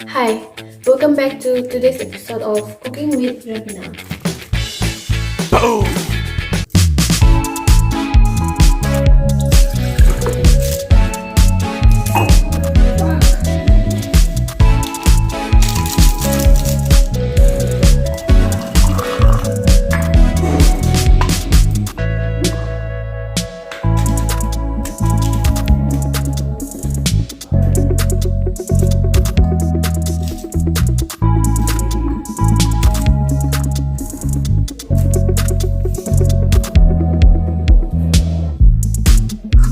Hi, welcome back to today's episode of Cooking with Rabina. Boom!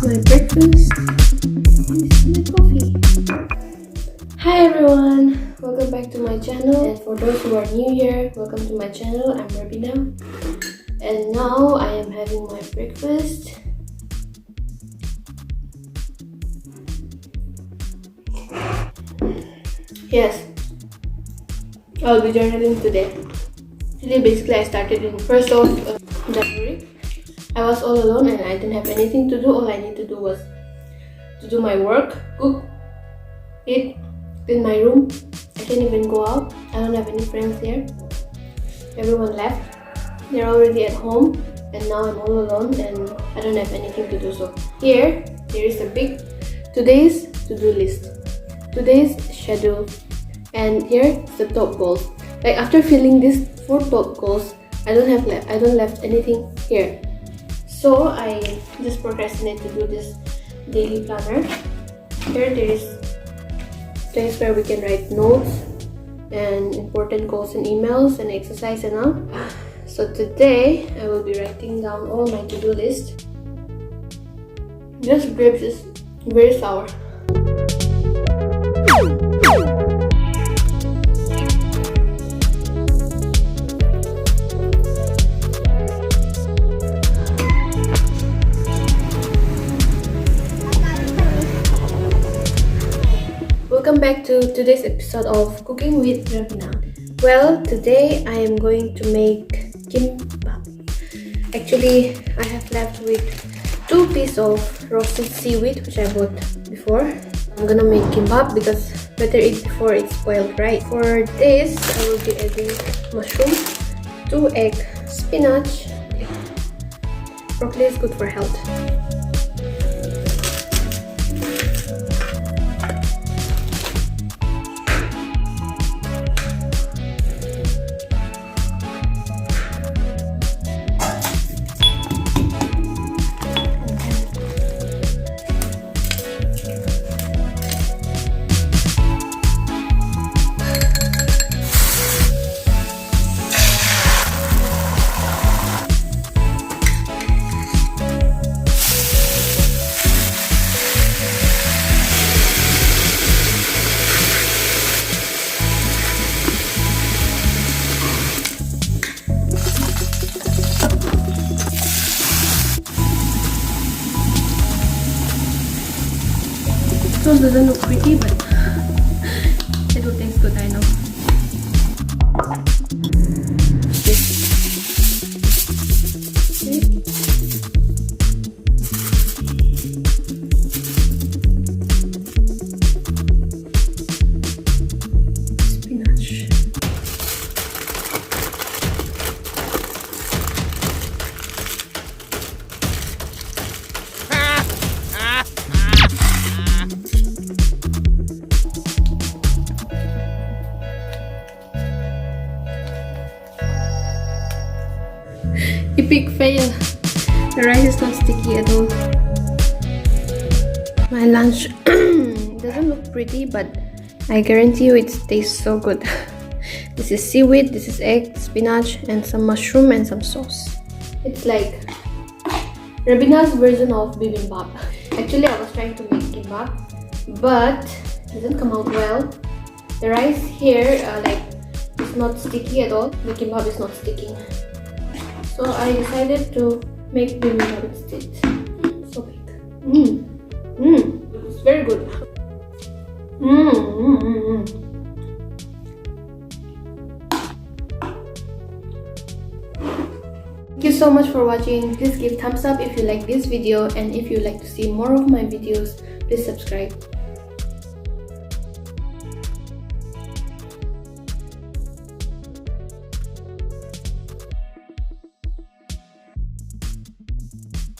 My breakfast is my coffee. Hi everyone, welcome back to my channel. And for those who are new here, welcome to my channel. I'm Rabina, and now I am having my breakfast. Yes, I'll be journaling today. Today basically I started in 1st of January. I was all alone and I didn't have anything to do. All I need to do was to do my work, cook, eat, clean my room. I can't even go out. I don't have any friends here. Everyone left. They're already at home and now I'm all alone and I don't have anything to do. So here there is a big today's to-do list, today's schedule, and here is the top goals. Like after filling these 4 top goals, I don't left anything here. So I just procrastinate to do this daily planner. Here there is place where we can write notes and important goals and emails and exercise and all. So today I will be writing down all my to-do list. This grapes is very sour. Welcome back to today's episode of Cooking with Rabina. Well, today I am going to make kimbap. Actually, I have left with 2 pieces of roasted seaweed which I bought before. I'm gonna make kimbap because better eat before it's spoiled, right? For this, I will be adding mushroom, 2 egg, spinach. Broccoli is good for health. This one doesn't look pretty, but it will taste good, I know. Spinach. Epic fail. The rice is not sticky at all. My lunch doesn't look pretty, but I guarantee you it tastes so good. This is seaweed, this is egg, spinach, and some mushroom and some sauce. It's like Rabina's version of bibimbap. Actually, I was trying to make kimbap, but it didn't come out well. The rice here is not sticky at all. The kimbap is not sticking. So I decided to make bibimbap instead. So big. It's very good. Thank you so much for watching. Please give thumbs up if you like this video, and if you like to see more of my videos, please subscribe.